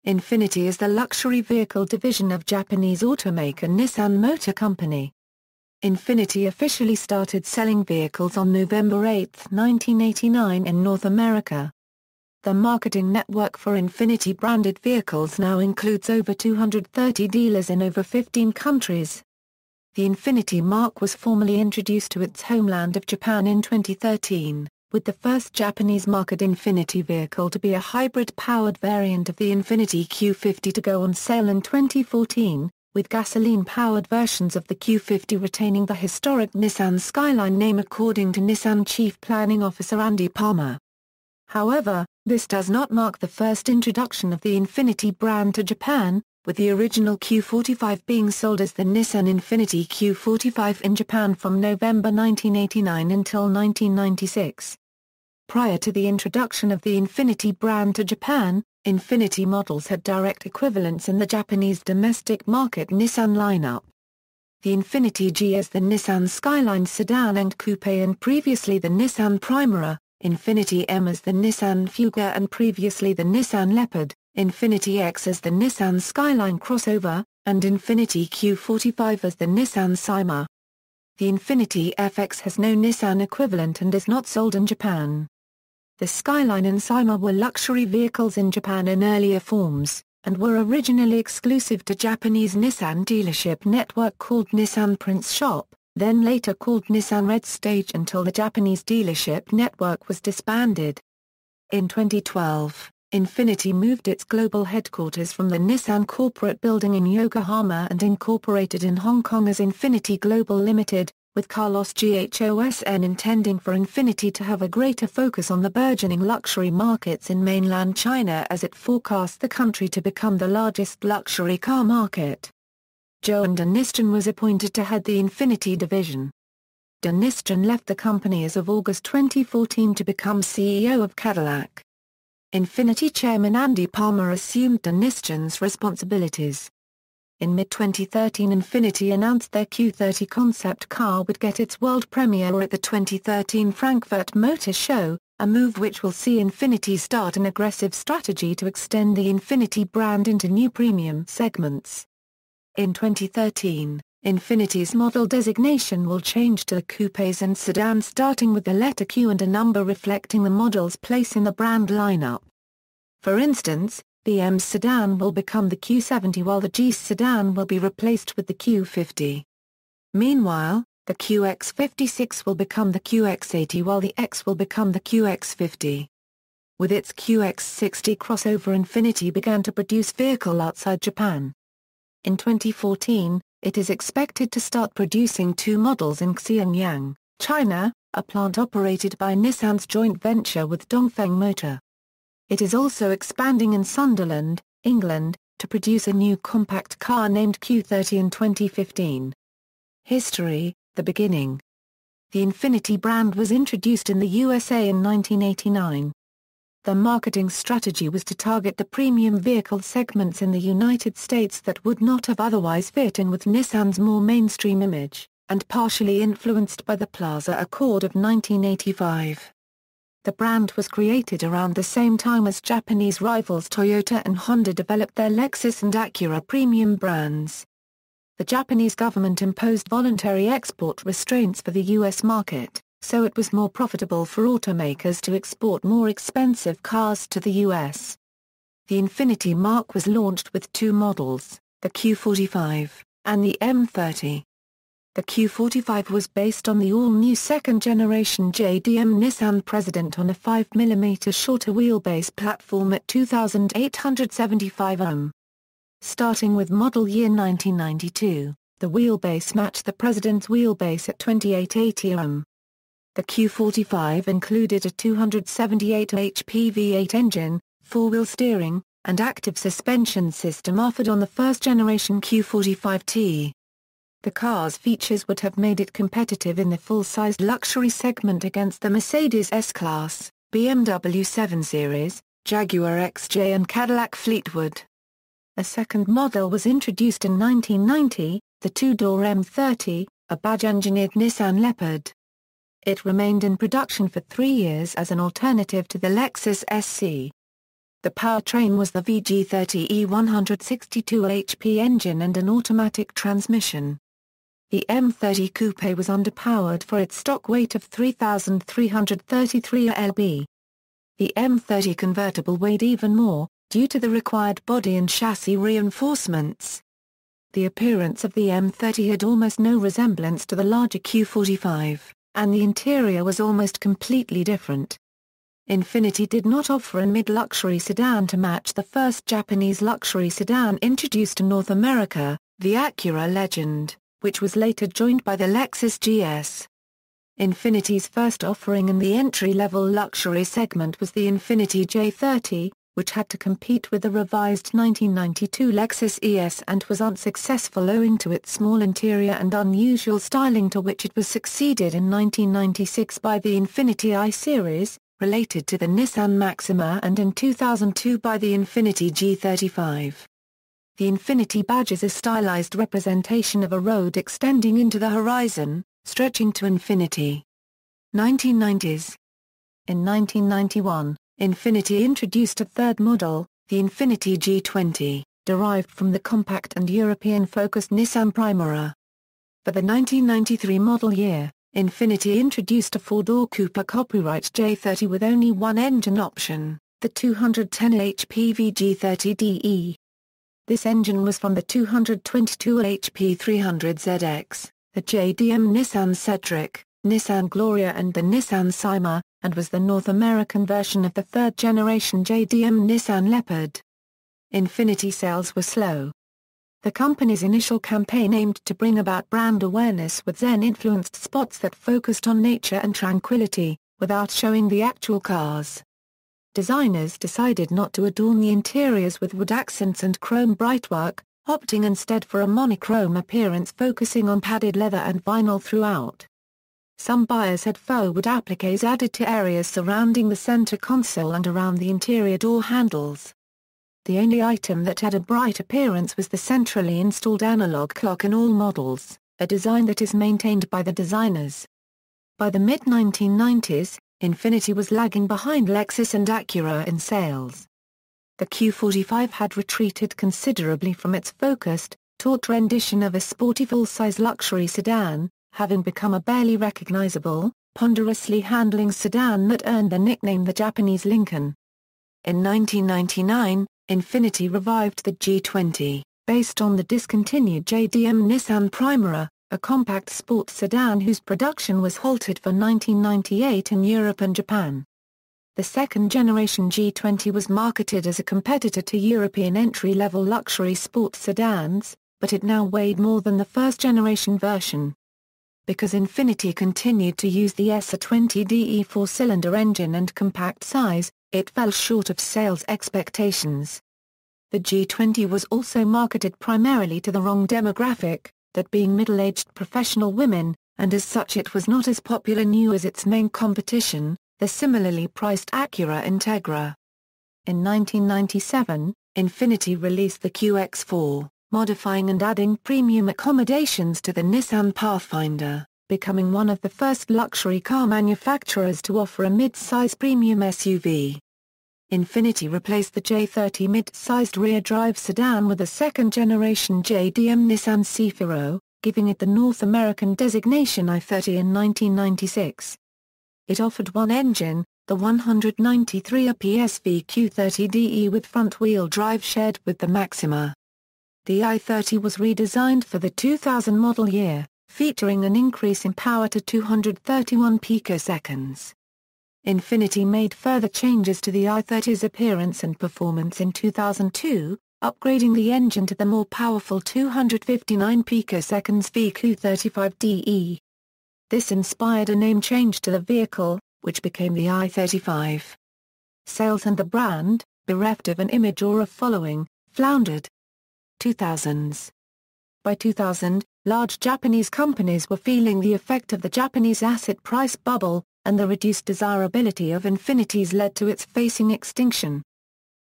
Infiniti is the luxury vehicle division of Japanese automaker Nissan Motor Company. Infiniti officially started selling vehicles on November 8, 1989 in North America. The marketing network for Infiniti-branded vehicles now includes over 230 dealers in over 15 countries. The Infiniti marque was formally introduced to its homeland of Japan in 2013, with the first Japanese-market Infiniti vehicle to be a hybrid-powered variant of the Infiniti Q50 to go on sale in 2014, with gasoline-powered versions of the Q50 retaining the historic Nissan Skyline name according to Nissan Chief Planning Officer Andy Palmer. However, this does not mark the first introduction of the Infiniti brand to Japan, with the original Q45 being sold as the Nissan Infiniti Q45 in Japan from November 1989 until 1996. Prior to the introduction of the Infiniti brand to Japan, Infiniti models had direct equivalents in the Japanese domestic market Nissan lineup. The Infiniti G as the Nissan Skyline sedan and coupe and previously the Nissan Primera, Infiniti M as the Nissan Fuga and previously the Nissan Leopard, Infiniti X as the Nissan Skyline crossover, and Infiniti Q45 as the Nissan Sima. The Infiniti FX has no Nissan equivalent and is not sold in Japan. The Skyline and Sima were luxury vehicles in Japan in earlier forms, and were originally exclusive to Japanese Nissan dealership network called Nissan Prince Shop, then later called Nissan Red Stage until the Japanese dealership network was disbanded. In 2012, Infiniti moved its global headquarters from the Nissan corporate building in Yokohama and incorporated in Hong Kong as Infiniti Global Limited, with Carlos Ghosn intending for Infiniti to have a greater focus on the burgeoning luxury markets in mainland China as it forecasts the country to become the largest luxury car market. Johan de Nystuen was appointed to head the Infiniti division. De Nystuen left the company as of August 2014 to become CEO of Cadillac. Infiniti chairman Andy Palmer assumed de Nystuen's responsibilities. In mid-2013 Infiniti announced their Q30 concept car would get its world premiere at the 2013 Frankfurt Motor Show, a move which will see Infiniti start an aggressive strategy to extend the Infiniti brand into new premium segments. In 2013, Infiniti's model designation will change to the coupes and sedans starting with the letter Q and a number reflecting the model's place in the brand lineup. For instance, BM's sedan will become the Q70 while the G's sedan will be replaced with the Q50. Meanwhile, the QX56 will become the QX80 while the X will become the QX50. With its QX60 crossover Infiniti began to produce vehicle outside Japan. In 2014, it is expected to start producing two models in Xianyang, China, a plant operated by Nissan's joint venture with Dongfeng Motor. It is also expanding in Sunderland, England, to produce a new compact car named Q30 in 2015. History, the beginning. The Infiniti brand was introduced in the USA in 1989. The marketing strategy was to target the premium vehicle segments in the United States that would not have otherwise fit in with Nissan's more mainstream image, and partially influenced by the Plaza Accord of 1985. The brand was created around the same time as Japanese rivals Toyota and Honda developed their Lexus and Acura premium brands. The Japanese government imposed voluntary export restraints for the U.S. market, so it was more profitable for automakers to export more expensive cars to the U.S. The Infiniti marque was launched with two models, the Q45 and the M30. The Q45 was based on the all-new second-generation JDM Nissan President on a 5mm shorter wheelbase platform at 2,875 mm. Starting with model year 1992, the wheelbase matched the President's wheelbase at 2880 mm. The Q45 included a 278 HP V8 engine, four-wheel steering, and active suspension system offered on the first-generation Q45T. The car's features would have made it competitive in the full-sized luxury segment against the Mercedes S-Class, BMW 7 Series, Jaguar XJ and Cadillac Fleetwood. A second model was introduced in 1990, the two-door M30, a badge-engineered Nissan Leopard. It remained in production for 3 years as an alternative to the Lexus SC. The powertrain was the VG30E 162 HP engine and an automatic transmission. The M30 Coupe was underpowered for its stock weight of 3,333 lb. The M30 convertible weighed even more, due to the required body and chassis reinforcements. The appearance of the M30 had almost no resemblance to the larger Q45, and the interior was almost completely different. Infiniti did not offer a mid-luxury sedan to match the first Japanese luxury sedan introduced to North America, the Acura Legend, which was later joined by the Lexus GS. Infiniti's first offering in the entry-level luxury segment was the Infiniti J30, which had to compete with the revised 1992 Lexus ES and was unsuccessful owing to its small interior and unusual styling, to which it was succeeded in 1996 by the Infiniti I-Series, related to the Nissan Maxima, and in 2002 by the Infiniti G35. The Infiniti badge is a stylized representation of a road extending into the horizon, stretching to infinity. 1990s. In 1991, Infiniti introduced a third model, the Infiniti G20, derived from the compact and European-focused Nissan Primera. For the 1993 model year, Infiniti introduced a four-door coupe copyright J30 with only one engine option, the 210 HP VG30DE. This engine was from the 222 HP 300ZX, the JDM Nissan Cedric, Nissan Gloria and the Nissan Sima, and was the North American version of the third-generation JDM Nissan Leopard. Infiniti sales were slow. The company's initial campaign aimed to bring about brand awareness with Zen-influenced spots that focused on nature and tranquility, without showing the actual cars. Designers decided not to adorn the interiors with wood accents and chrome brightwork, opting instead for a monochrome appearance focusing on padded leather and vinyl throughout. Some buyers had faux wood appliques added to areas surrounding the center console and around the interior door handles. The only item that had a bright appearance was the centrally installed analog clock in all models, a design that is maintained by the designers. By the mid-1990s, Infiniti was lagging behind Lexus and Acura in sales. The Q45 had retreated considerably from its focused, taut rendition of a sporty full-size luxury sedan, having become a barely recognizable, ponderously handling sedan that earned the nickname the Japanese Lincoln. In 1999, Infiniti revived the G20, based on the discontinued JDM Nissan Primera, a compact sports sedan whose production was halted for 1998 in Europe and Japan. The second-generation G20 was marketed as a competitor to European entry-level luxury sports sedans, but it now weighed more than the first-generation version. Because Infiniti continued to use the SA20DE four-cylinder engine and compact size, it fell short of sales expectations. The G20 was also marketed primarily to the wrong demographic, that being middle-aged professional women, and as such it was not as popular new as its main competition, the similarly priced Acura Integra. In 1997, Infiniti released the QX4, modifying and adding premium accommodations to the Nissan Pathfinder, becoming one of the first luxury car manufacturers to offer a mid-size premium SUV. Infiniti replaced the J30 mid-sized rear-drive sedan with a second-generation JDM Nissan Cefiro, giving it the North American designation I-30 in 1996. It offered one engine, the 193 PS Q30DE with front-wheel drive shared with the Maxima. The I-30 was redesigned for the 2000 model year, featuring an increase in power to 231 picoseconds. Infiniti made further changes to the I-30's appearance and performance in 2002, upgrading the engine to the more powerful 259 picoseconds VQ35DE. This inspired a name change to the vehicle, which became the I-35. Sales and the brand, bereft of an image or a following, floundered. 2000s. By 2000, large Japanese companies were feeling the effect of the Japanese asset price bubble, and the reduced desirability of Infiniti's led to its facing extinction.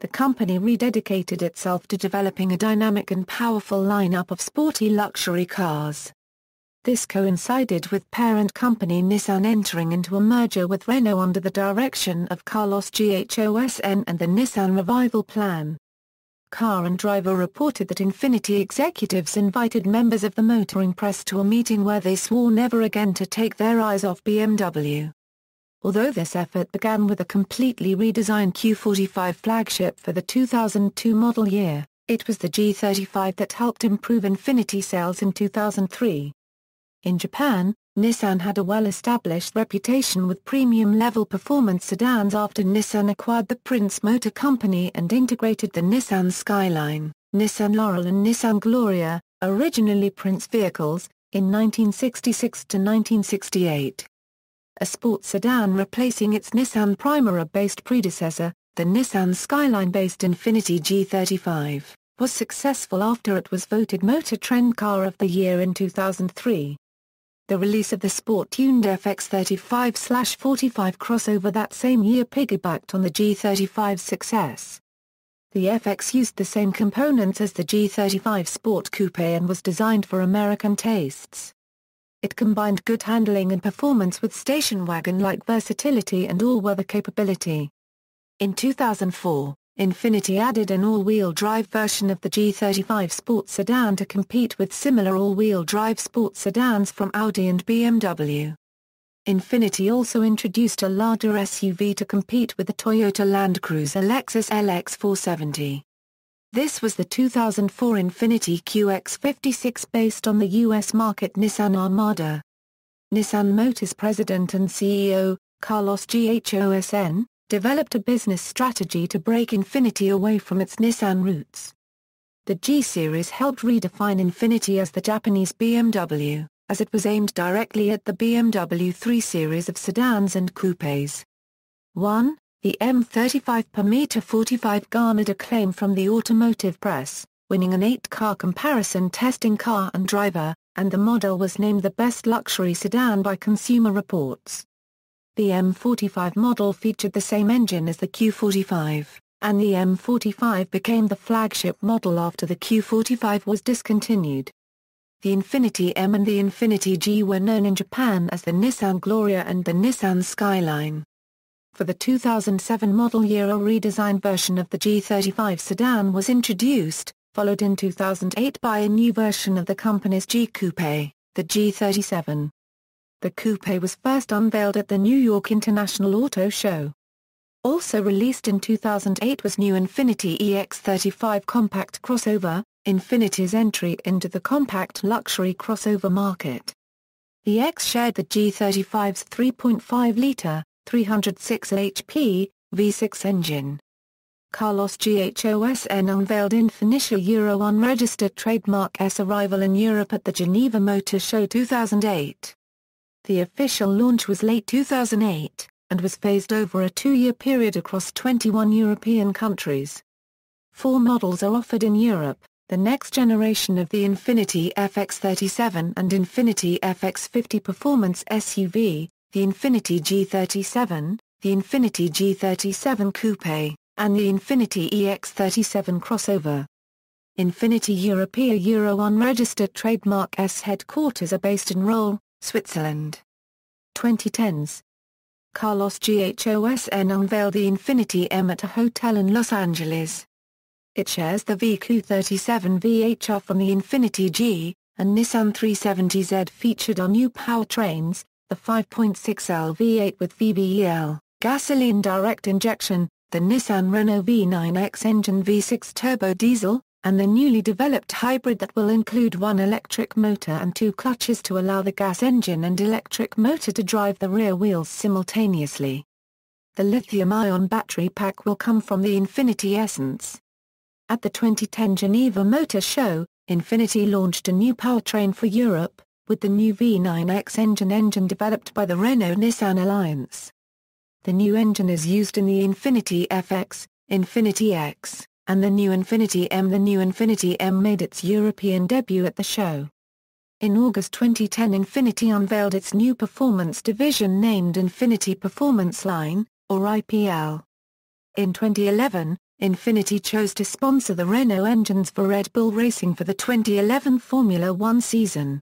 The company rededicated itself to developing a dynamic and powerful lineup of sporty luxury cars. This coincided with parent company Nissan entering into a merger with Renault under the direction of Carlos Ghosn and the Nissan Revival Plan. Car and Driver reported that Infiniti executives invited members of the motoring press to a meeting where they swore never again to take their eyes off BMW. Although this effort began with a completely redesigned Q45 flagship for the 2002 model year, it was the G35 that helped improve Infiniti sales in 2003. In Japan, Nissan had a well-established reputation with premium-level performance sedans after Nissan acquired the Prince Motor Company and integrated the Nissan Skyline, Nissan Laurel and Nissan Gloria, originally Prince vehicles, in 1966 to 1968. A sports sedan replacing its Nissan Primera-based predecessor, the Nissan Skyline-based Infiniti G35, was successful after it was voted Motor Trend Car of the Year in 2003. The release of the sport-tuned FX35/45 crossover that same year piggybacked on the G35's success. The FX used the same components as the G35 Sport Coupe and was designed for American tastes. It combined good handling and performance with station wagon-like versatility and all-weather capability. In 2004, Infiniti added an all-wheel drive version of the G35 sports sedan to compete with similar all-wheel drive sports sedans from Audi and BMW. Infiniti also introduced a larger SUV to compete with the Toyota Land Cruiser Lexus LX470. This was the 2004 Infiniti QX56 based on the U.S. market Nissan Armada. Nissan Motors president and CEO, Carlos Ghosn, developed a business strategy to break Infiniti away from its Nissan roots. The G-Series helped redefine Infiniti as the Japanese BMW, as it was aimed directly at the BMW 3 Series of sedans and coupes. 1. The M35/m45 garnered acclaim from the automotive press, winning an 8-car comparison testing Car and Driver, and the model was named the best luxury sedan by Consumer Reports. The M45 model featured the same engine as the Q45, and the M45 became the flagship model after the Q45 was discontinued. The Infiniti M and the Infiniti G were known in Japan as the Nissan Gloria and the Nissan Skyline. For the 2007 model year a redesigned version of the G35 sedan was introduced, followed in 2008 by a new version of the company's G Coupe, the G37. The coupe was first unveiled at the New York International Auto Show. Also released in 2008 was new Infiniti EX35 compact crossover, Infiniti's entry into the compact luxury crossover market. The X shared the G35's 3.5-litre, 306 HP, V6 engine. Carlos Ghosn unveiled Infiniti Euro unregistered trademark S arrival in Europe at the Geneva Motor Show 2008. The official launch was late 2008, and was phased over a 2-year period across 21 European countries. 4 models are offered in Europe, the next generation of the Infiniti FX37 and Infiniti FX50 performance SUV, the Infiniti G37, the Infiniti G37 Coupe, and the Infiniti EX37 crossover. Infiniti Europea Euro unregistered trademark S headquarters are based in Rolle, Switzerland. 2010s. Carlos Ghosn unveiled the Infiniti M at a hotel in Los Angeles. It shares the VQ37 VHR from the Infiniti G, and Nissan 370Z featured on new powertrains, the 5.6L V8 with VBEL, gasoline direct injection, the Nissan Renault V9X engine V6 turbo diesel, and the newly developed hybrid that will include 1 electric motor and 2 clutches to allow the gas engine and electric motor to drive the rear wheels simultaneously. The lithium-ion battery pack will come from the Infiniti Essence. At the 2010 Geneva Motor Show, Infiniti launched a new powertrain for Europe, with the new V9X engine developed by the Renault-Nissan Alliance. The new engine is used in the Infiniti FX, Infiniti X, and the new Infiniti M. The new Infiniti M made its European debut at the show. In August 2010 Infiniti unveiled its new performance division named Infiniti Performance Line, or IPL. In 2011, Infiniti chose to sponsor the Renault engines for Red Bull Racing for the 2011 Formula One season.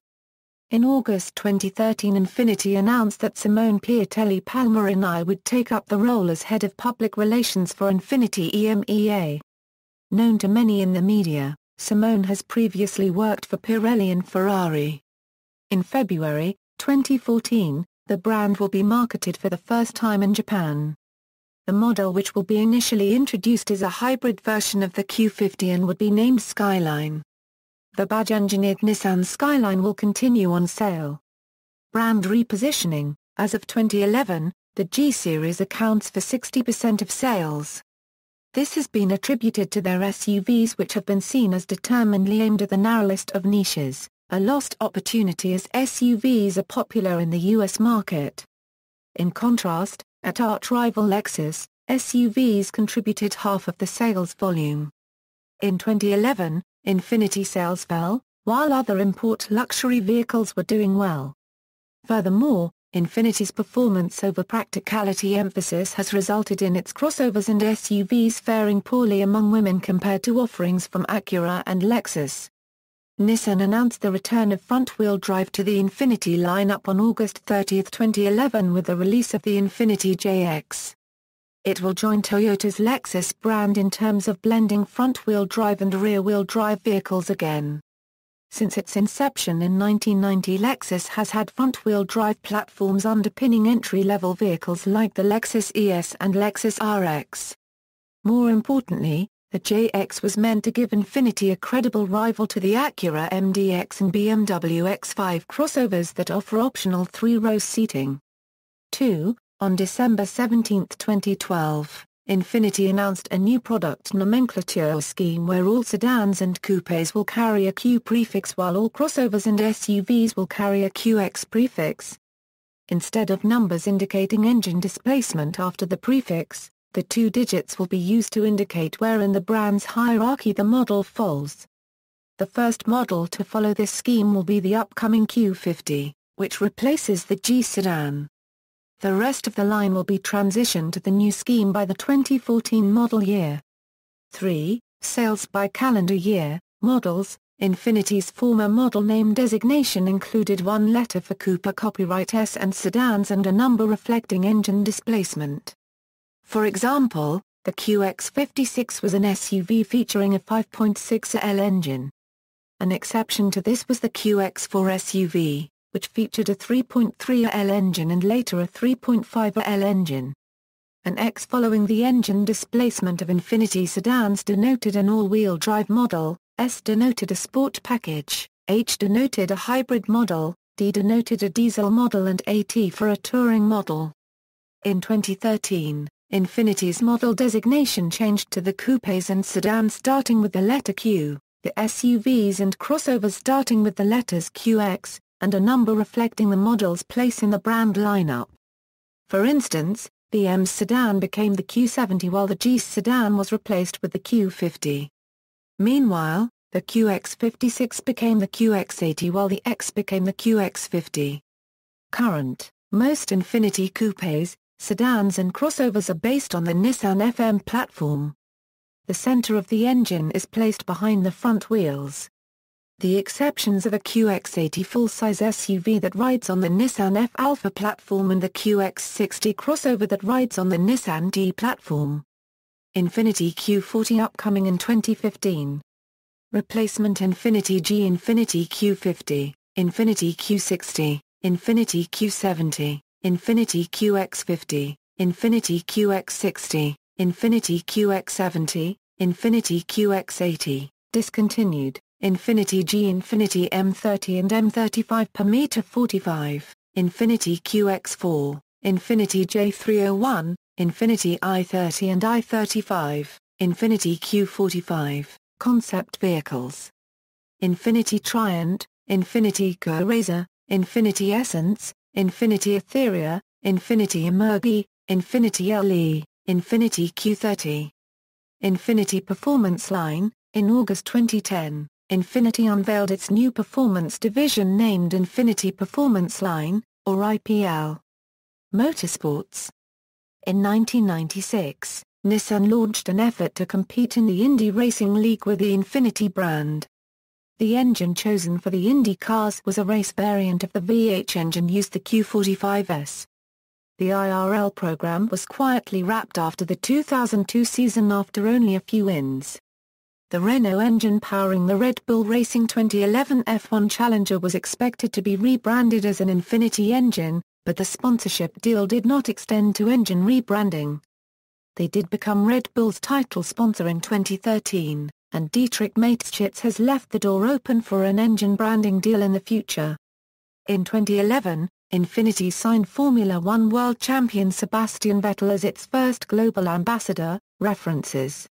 In August 2013, Infiniti announced that Simone Piatelli-Palmerini would take up the role as head of public relations for Infiniti EMEA. Known to many in the media, Simone has previously worked for Pirelli and Ferrari. In February 2014, the brand will be marketed for the first time in Japan. The model, which will be initially introduced, is a hybrid version of the Q50 and would be named Skyline. The badge-engineered Nissan Skyline will continue on sale. Brand repositioning: as of 2011, the G-Series accounts for 60% of sales. This has been attributed to their SUVs, which have been seen as determinedly aimed at the narrowest of niches, a lost opportunity as SUVs are popular in the US market. In contrast, at arch-rival Lexus, SUVs contributed half of the sales volume. In 2011, Infiniti sales fell, while other import luxury vehicles were doing well. Furthermore, Infiniti's performance over practicality emphasis has resulted in its crossovers and SUVs faring poorly among women compared to offerings from Acura and Lexus. Nissan announced the return of front-wheel drive to the Infiniti lineup on August 30, 2011 with the release of the Infiniti JX. It will join Toyota's Lexus brand in terms of blending front-wheel drive and rear-wheel drive vehicles again. Since its inception in 1990, Lexus has had front-wheel drive platforms underpinning entry-level vehicles like the Lexus ES and Lexus RX. More importantly, the JX was meant to give Infiniti a credible rival to the Acura MDX and BMW X5 crossovers that offer optional three-row seating. 2. On December 17, 2012, Infiniti announced a new product nomenclature scheme where all sedans and coupes will carry a Q prefix while all crossovers and SUVs will carry a QX prefix. Instead of numbers indicating engine displacement after the prefix, the two digits will be used to indicate where in the brand's hierarchy the model falls. The first model to follow this scheme will be the upcoming Q50, which replaces the G sedan. The rest of the line will be transitioned to the new scheme by the 2014 model year. 3. Sales by calendar year. Models. Infiniti's former model name designation included one letter for Coupe copyright S and sedans and a number reflecting engine displacement. For example, the QX56 was an SUV featuring a 5.6L engine. An exception to this was the QX4 SUV, which featured a 3.3L engine and later a 3.5L engine. An X following the engine displacement of Infiniti sedans denoted an all-wheel drive model, S denoted a sport package, H denoted a hybrid model, D denoted a diesel model and AT for a touring model. In 2013, Infiniti's model designation changed to the coupes and sedans starting with the letter Q, the SUVs and crossovers starting with the letters QX, and a number reflecting the model's place in the brand lineup. For instance, BM's sedan became the Q70 while the G sedan was replaced with the Q50. Meanwhile, the QX56 became the QX80 while the X became the QX50. Current, most Infiniti coupes, sedans and crossovers are based on the Nissan FM platform. The center of the engine is placed behind the front wheels. The exceptions are the QX80 full-size SUV that rides on the Nissan F-Alpha platform and the QX60 crossover that rides on the Nissan D platform. Infiniti Q40 upcoming in 2015. Replacement Infiniti G, Infiniti Q50, Infiniti Q60, Infiniti Q70, Infiniti QX50, Infiniti QX60, Infiniti QX70, Infiniti QX80, discontinued. Infiniti G, Infiniti M30 and M35 per meter 45, Infiniti QX4, Infiniti J301, Infiniti i30 and i35, Infiniti Q45, concept vehicles. Infiniti Triumph, Infiniti Corazza, Infiniti Essence, Infiniti Etherea, Infiniti Emerge, Infiniti LE, Infiniti Q30. Infiniti Performance Line. In August 2010, Infiniti unveiled its new performance division named Infiniti Performance Line, or IPL. Motorsports. In 1996, Nissan launched an effort to compete in the Indy Racing League with the Infiniti brand. The engine chosen for the Indy cars was a race variant of the V8 engine used, the Q45S. The IRL program was quietly wrapped after the 2002 season after only a few wins. The Renault engine powering the Red Bull Racing 2011 F1 Challenger was expected to be rebranded as an Infiniti engine, but the sponsorship deal did not extend to engine rebranding. They did become Red Bull's title sponsor in 2013, and Dietrich Mateschitz has left the door open for an engine branding deal in the future. In 2011, Infiniti signed Formula One world champion Sebastian Vettel as its first global ambassador. References.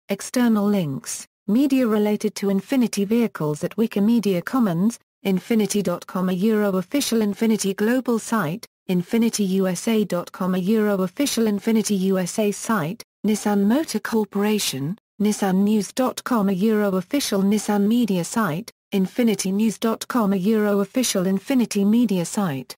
External links, media related to Infiniti vehicles at Wikimedia Commons, Infiniti.com, a Euro official Infiniti global site, InfinitiUSA.com, a Euro official Infiniti USA site, Nissan Motor Corporation, NissanNews.com, a Euro official Nissan media site, InfinitiNews.com, a Euro official Infiniti media site.